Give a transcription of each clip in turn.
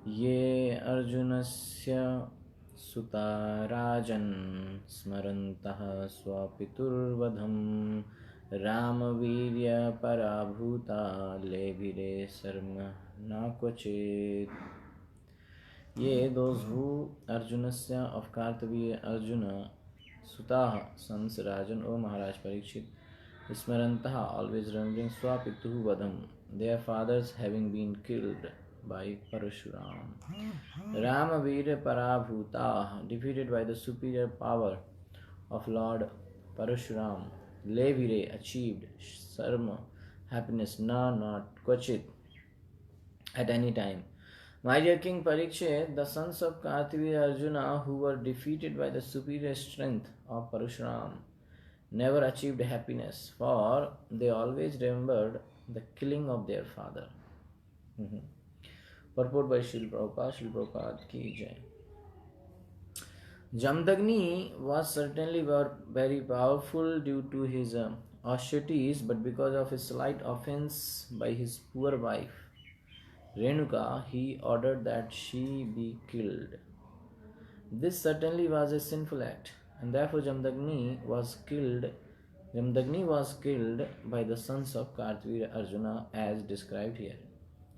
ये अर्जुनस्य सुता राजन् स्मरन्तः स्वपितुर्वधं रामवीर्यपराभूता लेभिरे शर्म न क्वचित्. Ye, those who Arjunasya of Kartavirya Arjuna Sutaha sons Rajan O Maharaj Parikshit Smarantaha always remembering Swapituhu Vadam, their fathers having been killed by Parashuram. Ramavira Parabhuta defeated by the superior power of Lord Parashuram. Levire achieved Sarma happiness not Kvachit at any time. My dear King Parikshit, the sons of Kartavya Arjuna who were defeated by the superior strength of Parashuram never achieved happiness, for they always remembered the killing of their father. Purport by Srila Prabhupada ki jai. Jamdagni was certainly very powerful due to his austerities, but because of his slight offense by his poor wife, Renuka, he ordered that she be killed. This certainly was a sinful act, and therefore Jamdagni was killed by the sons of Kartavira Arjuna as described here.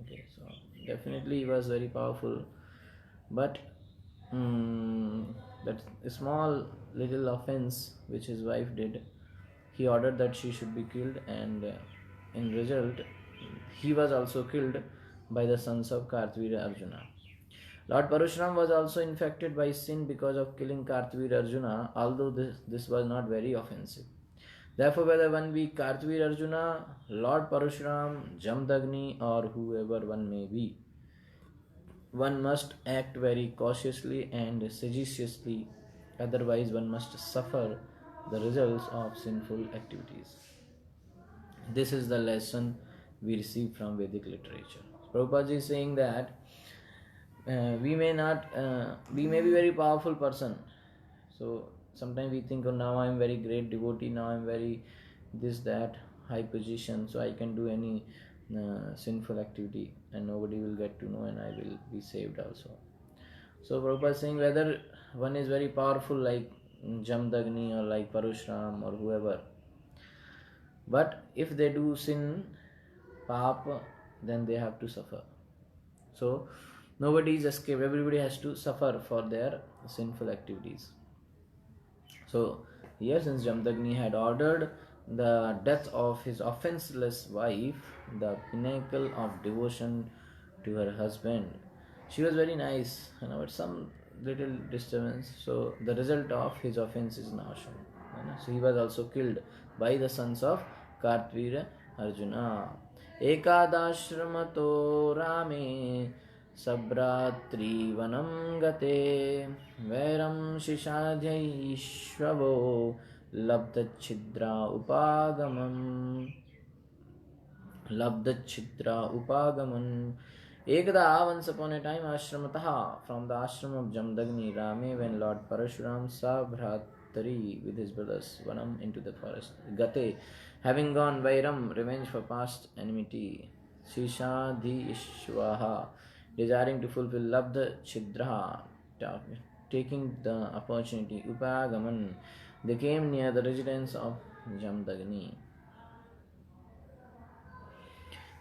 Okay, so definitely he was very powerful, but that small little offense which his wife did, he ordered that she should be killed, and in result he was also killed by the sons of Kartavira Arjuna. Lord Parashuram was also infected by sin because of killing Kartavira Arjuna, although this was not very offensive. Therefore, whether one be Kartavira Arjuna, Lord Parashuram, Jamdagni, or whoever one may be, one must act very cautiously and sagaciously, otherwise one must suffer the results of sinful activities. This is the lesson we receive from Vedic literature. Prabhupada is saying that we may be very powerful person. So sometimes we think, oh, now I am very great devotee, now I am very this, that, high position, so I can do any sinful activity and nobody will get to know and I will be saved also. So Prabhupada is saying whether one is very powerful like Jamdagni or like Parashuram or whoever, but if they do sin, Papa, then they have to suffer. So nobody is escaped. Everybody has to suffer for their sinful activities. So here, since Jamdagni had ordered the death of his offenseless wife, the pinnacle of devotion to her husband, she was very nice, but some little disturbance. So the result of his offense is now shown. So he was also killed by the sons of Kartavira Arjuna. Ekadashramato Rame Sabratri गते वैरं शिशाध्यैश्ववो लब्धच्छिद्रा उपागमन. Ekada, once upon a time, ashramataha, from the ashram of Jamdagni, Rame, when Lord Parashuram saw Bhratari with his brothers Vanam into the forest. Gate, having gone, Vairam, revenge for past enmity. Shishadhi Ishwaha, desiring to fulfill Labdha Chidraha, taking the opportunity. Upagaman, they came near the residence of Jamdagni.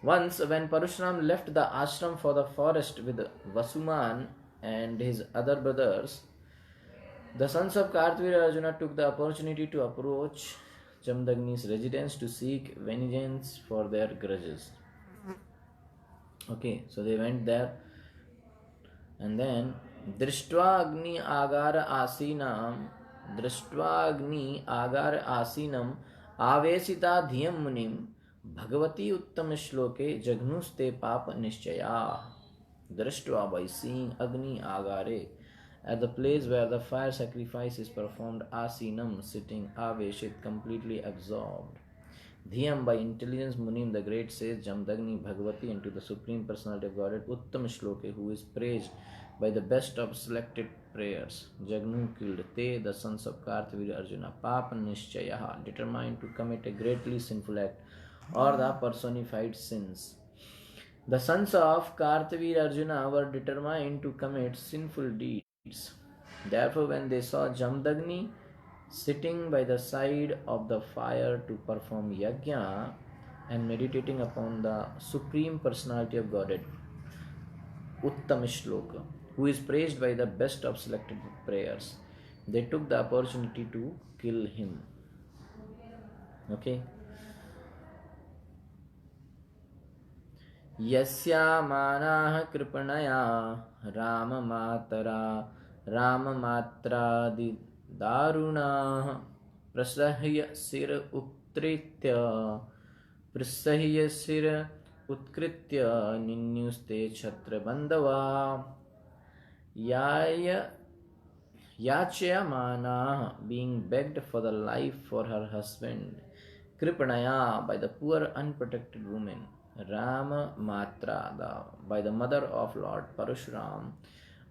Once, when Parashuram left the ashram for the forest with Vasuman and his other brothers, the sons of Kartavira Arjuna took the opportunity to approach Jamdagni's residence to seek vengeance for their grudges. Okay, so they went there, and then Drishtva Agni Agar Asinam Avesita Dhyam Munim Bhagavati Uttam Shloke Jagnuste Papa Nishchaya. Drishtva, by seeing Agni Agare, at the place where the fire sacrifice is performed, Asinam, sitting, Aveshit, completely absorbed. Dhyam, by intelligence, Munim the great says Jamdagni Bhagavati, into the Supreme Personality of Godhead, Uttam Shloke, who is praised by the best of selected prayers. Jagnu killed Te, the sons of Kartavira Arjuna, Papa Nishchayaha, determined to commit a greatly sinful act, or the personified sins. The sons of Kartavir Arjuna were determined to commit sinful deeds. Therefore, when they saw Jamdagni sitting by the side of the fire to perform yajna and meditating upon the Supreme Personality of Godhead, Uttam Shloka, who is praised by the best of selected prayers, they took the opportunity to kill him. Okay. यस्यामानाः कृपणया राममातरा राममात्रादिदारुणाः प्रसह्य शिर उत्कृत्य निन्युस्ते छत्रबन्धवा याच्यमानाः, being begged for the life for her husband, Kripanaya, by the poor unprotected woman, Rama Matra, by the mother of Lord Parashuram,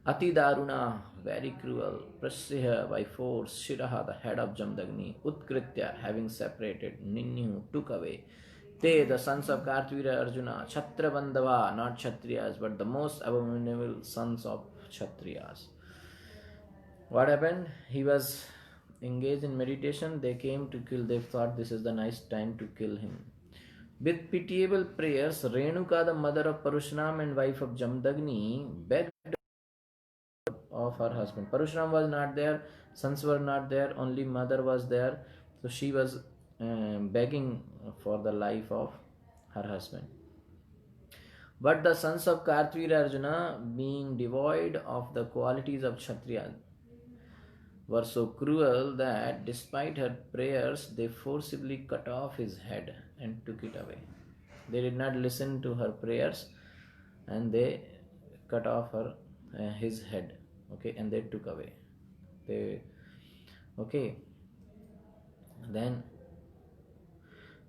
Ati Daruna, very cruel, Prasya, by force, Shiraha, the head of Jamdagni, Utkritya, having separated, Ninyu, took away. They, the sons of Kartvira Arjuna, Chhatrabandhava, not Kshatriyas, but the most abominable sons of Kshatriyas. What happened? He was engaged in meditation. They came to kill. They thought this is the nice time to kill him. With pitiable prayers, Renuka, the mother of Parashuram and wife of Jamdagni, begged of her husband. Parashuram was not there, sons were not there, only mother was there. So she was begging for the life of her husband. But the sons of Kartvira Arjuna, being devoid of the qualities of Kshatriya, were so cruel that despite her prayers, they forcibly cut off his head and took it away. They did not listen to her prayers and they cut off his head, okay, and they took away. Then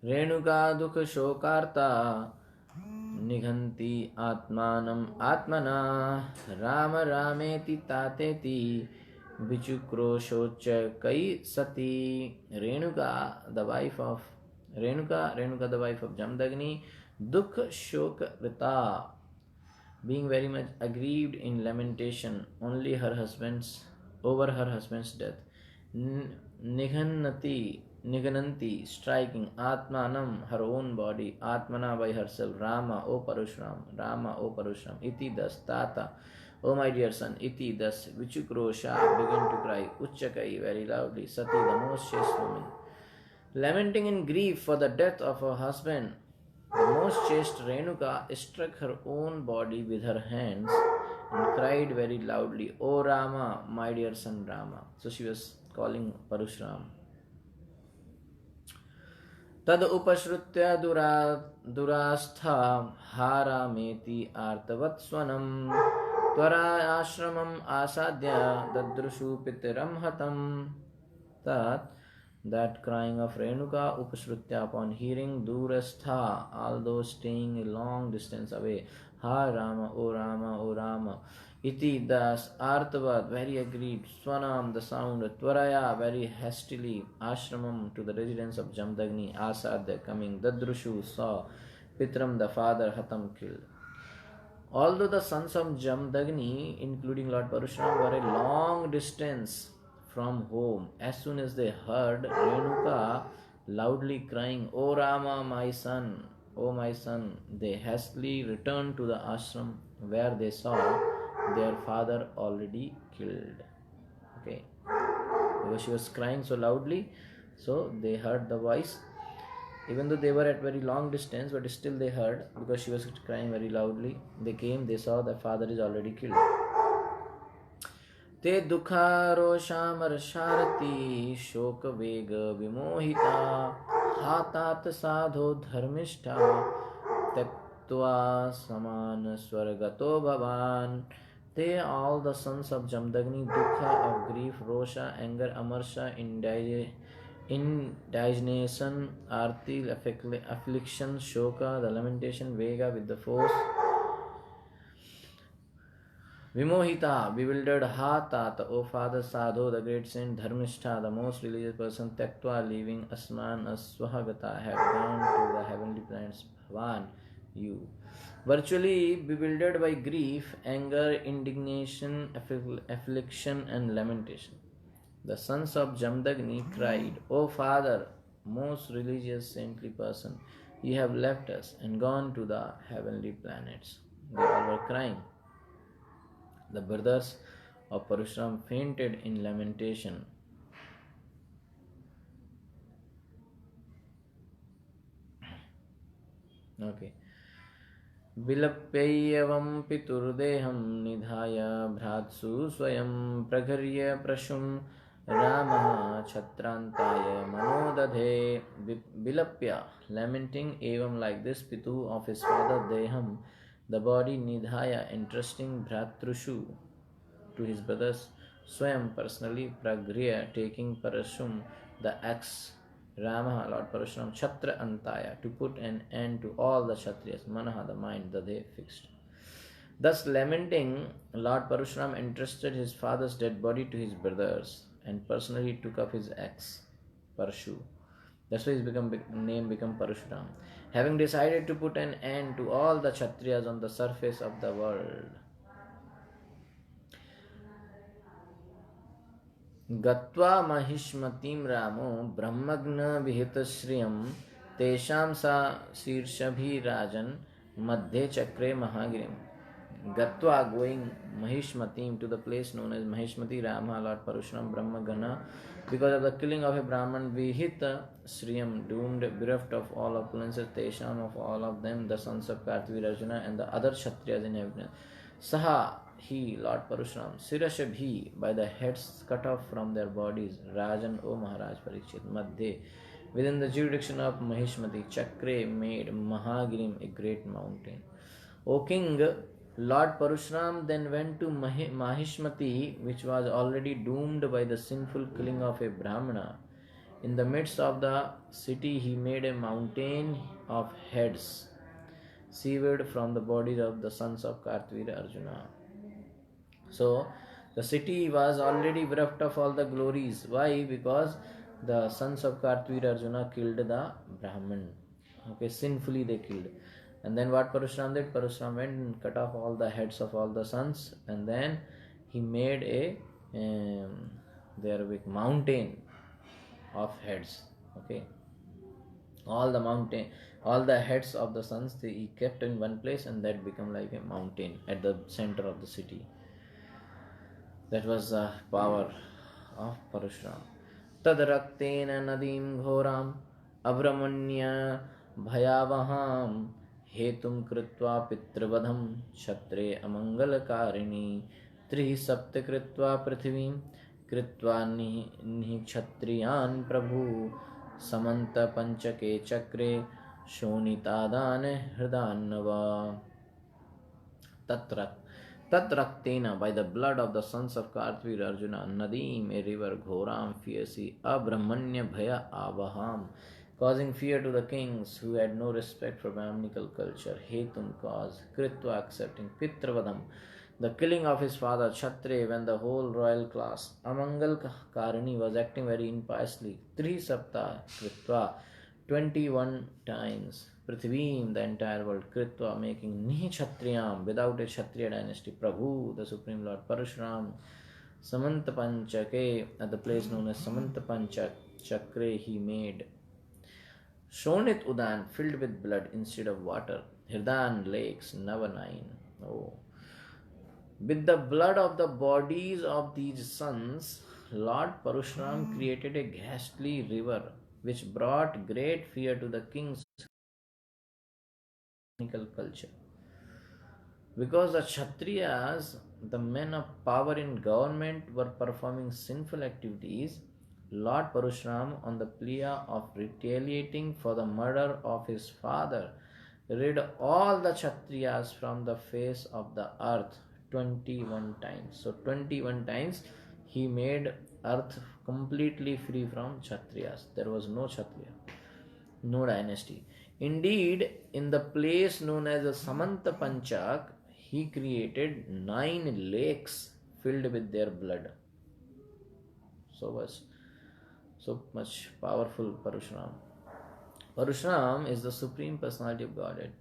Renuka dukha shokarta nighanti atmanam atmana rama rameti tateti Vichukroshocha kai sati. Renuka, the wife of Jamdagni, Dukha Shoka Rita, being very much aggrieved in lamentation over her husband's death. Nighananti, striking, Atmanam, her own body, Atmana by herself, Rama, O Parashuram, iti das, Tata, O my dear son, iti thus, Vichukrosha, began to cry, Uchakai, very loudly, Sati, the most chaste woman. Lamenting in grief for the death of her husband, the most chaste Renuka struck her own body with her hands and cried very loudly, O Rama, my dear son Rama. So she was calling Parashuram. Tad upashrutya durastha harameti artavatswanam Tvara ashramam asadya dadrushu pitiram hatam. That crying of Renuka upashrutya, upon hearing durastha, although staying a long distance away, Ha Rama, O Rama, O Rama, iti das, artavat, very aggrieved, swanam, the sound, tvaraya, very hastily, ashramam, to the residence of Jamdagni, asadya, coming, dadrushu, saw, pitram, the father, hatam, killed. Although the sons of Jamdagni, including Lord Parashuram, were a long distance from home, as soon as they heard Renuka loudly crying, O Rama, my son, O my son, they hastily returned to the ashram where they saw their father already killed. Okay, because she was crying so loudly, so they heard the voice. Even though they were at very long distance, but still they heard, because she was crying very loudly. They came, they saw that father is already killed. Te dukha rosham arsharati shoka vega vimohita hatat sadho dharmishta tektva samana swargato bhavan. They, all the sons of Jamdagni, dukha of grief, rosha, anger, amarsha, indignation, arti, affliction, shoka, the lamentation, vega, with the force, vimohita, bewildered, ha tata, O father, sadho, the great saint, dharmishtha, the most religious person, tektva, leaving, asman, aswahagata, have gone to the heavenly planets, bhavan, you. Virtually bewildered by grief, anger, indignation, affliction, and lamentation, the sons of Jamdagni cried, O father, most religious saintly person, you have left us and gone to the heavenly planets. They all were crying. The brothers of Parashuram fainted in lamentation. Okay. विलप्यैवं पितुर्देहं निधाय भ्रातृ स्वयं प्रघर्य प्रशुं रामः छत्रान्ताय मनोदधे. Vilapya, lamenting evam like this, Pitu of his father Deham, the body Nidhaya, entrusting Bhratrushu to his brothers, Swayam personally, Pragriya taking Parashum, the axe, Rama, Lord Parashuram, Chatra Antaya, to put an end to all the Kshatriyas, Manaha, the mind, that they fixed. Thus lamenting, Lord Parashuram entrusted his father's dead body to his brothers and personally took up his axe, Parashu. That's why his name became Parashuram. Having decided to put an end to all the Kshatriyas on the surface of the world. गत्वा महिष्मतीं रामो ब्रह्मग्न विहितश्रियं तेषां सा शीर्षभिराजन् मध्ये चक्रे महागिरिम. Gatva, going Mahishmatim, to the place known as Mahishmati, Rama, Lord Parashuram, Brahmagana, because of the killing of a Brahman, Vihita Sriyam, doomed, bereft of all opulences, Tesham, of all of them, the sons of Kartavir Arjuna, and the other Kshatriyas in heaven. Saha, he, Lord Parashuram, Sirashabhi, by the heads cut off from their bodies, Rajan, O Maharaj Parikshit, Madhye, within the jurisdiction of Mahishmati, Chakre made Mahagirim, a great mountain. O king, Lord Parashuram then went to Mahishmati, which was already doomed by the sinful killing of a Brahmana. In the midst of the city, he made a mountain of heads, severed from the bodies of the sons of Kartavira Arjuna. So, the city was already bereft of all the glories. Why? Because the sons of Kartavira Arjuna killed the Brahman. Okay, sinfully they killed. And then what Parashuram did? Parashuram went and cut off all the heads of all the sons, and then he made a there big mountain of heads. Okay, all the heads of the sons he kept in one place, and that became like a mountain at the center of the city. That was the power of Parashuram. Tadraktena nadim ghoram abramanya bhayavaham हेतुं कृत्वा पितृवधं क्षत्रे अमंगलकारिणी त्रिः सप्त कृत्वा पृथ्वीं कृत्वा निक्षत्रियान् प्रभु समन्त पंचके चक्रे शोणितादान हृदान्नवा. Tatraktena, by the blood of the sons of Kartavir Arjuna, Nadim, a river, Ghoram, fiercely, Abrahmanya Bhaya Avaham, causing fear to the kings who had no respect for Brahminical culture, Hetum, cause, Kritva, accepting, Pitravadam, the killing of his father, Kshatriya, when the whole royal class, Amangal Karini, was acting very impiously, Tri Sapta, Kritva, 21 times, Prithvim, the entire world, Kritva, making Nihi Kshatriyam, without a Kshatriya dynasty, Prabhu, the Supreme Lord, Parashuram, Samanta Panchake, at the place known as Samanta Panchak, Chakre, he made Shonit Udan, filled with blood instead of water, Hirdan lakes, Nava 9. Oh. With the blood of the bodies of these sons, Lord Parashuram created a ghastly river which brought great fear to the kings culture. Because the Kshatriyas, the men of power in government, were performing sinful activities, Lord Parashuram, on the plea of retaliating for the murder of his father, rid all the Kshatriyas from the face of the earth 21 times. So 21 times he made earth completely free from Kshatriyas. There was no Kshatriya, no dynasty. Indeed, in the place known as the Samanta Panchak, he created 9 lakes filled with their blood. So much powerful Parashuram. Parashuram is the supreme personality of Godhead.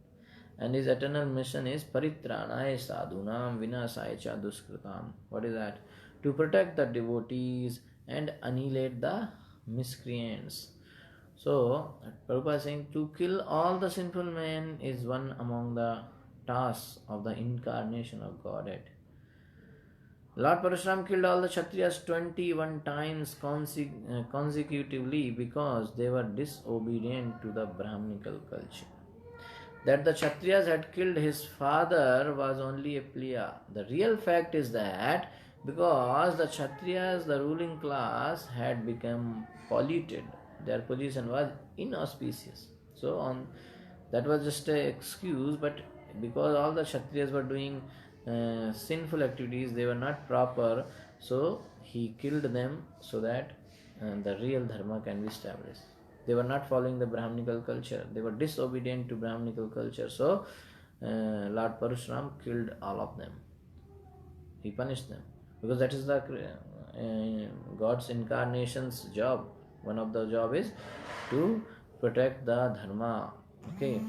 and his eternal mission is Paritranaya Sadhunam Vinasaya Cha Duskritam. What is that? To protect the devotees and annihilate the miscreants. So, Prabhupada is saying to kill all the sinful men is one among the tasks of the incarnation of Godhead. Lord Parashuram killed all the Kshatriyas 21 times consecutively because they were disobedient to the Brahminical culture. That the Kshatriyas had killed his father was only a plea. The real fact is that because the Kshatriyas, the ruling class, had become polluted, their position was inauspicious. So that was just an excuse, but because all the Kshatriyas were doing sinful activities, they were not proper, so he killed them so that the real dharma can be established. They were not following the Brahminical culture, they were disobedient to Brahminical culture, so Lord Parashuram killed all of them. He punished them because that is the God's incarnation's job. One of the job is to protect the dharma, okay,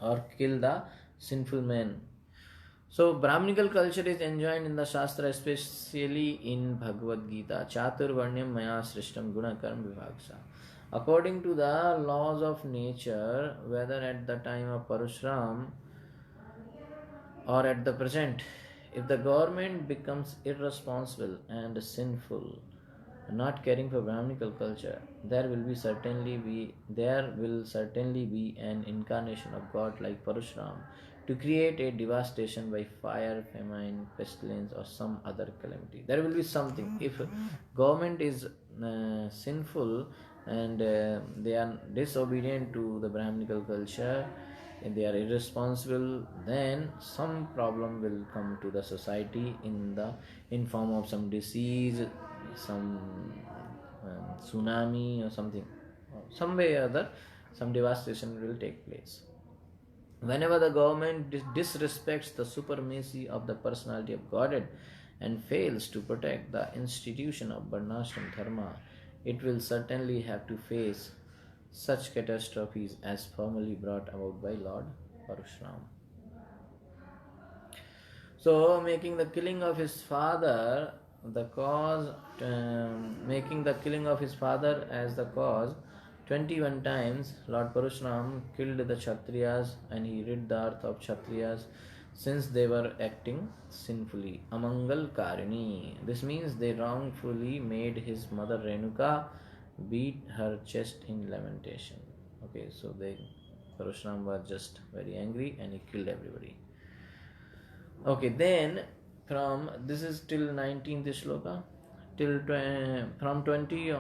or kill the sinful men. So Brahminical culture is enjoined in the Shastra, especially in Bhagavad Gita. Chatur Varnyam Maya Srishtam Guna Karma Vibhagsa. According to the laws of nature, whether at the time of Parashuram or at the present, if the government becomes irresponsible and sinful, not caring for Brahminical culture, there will certainly be an incarnation of God like Parashuram to create a devastation by fire, famine, pestilence, or some other calamity. There will be something. If government is sinful and they are disobedient to the Brahminical culture, and they are irresponsible, then some problem will come to the society in form of some disease, some tsunami or something. Some way or other, some devastation will take place. Whenever the government disrespects the supremacy of the personality of Godhead and fails to protect the institution of Varnashram Dharma, it will certainly have to face such catastrophes as formerly brought about by Lord Parashuram. So, making the killing of his father as the cause, 21 times Lord Parashuram killed the Kshatriyas and he rid the earth of Kshatriyas since they were acting sinfully. Amangal Karini. This means they wrongfully made his mother Renuka beat her chest in lamentation. Okay, so Parashuram was just very angry and he killed everybody. Okay, then this is till 19th shloka, from 20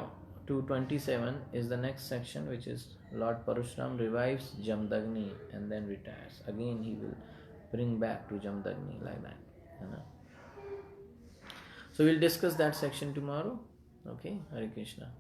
to 27 is the next section, which is Lord Parashuram revives Jamdagni and then retires. Again he will bring back to Jamdagni like that. So we'll discuss that section tomorrow. Okay, Hare Krishna.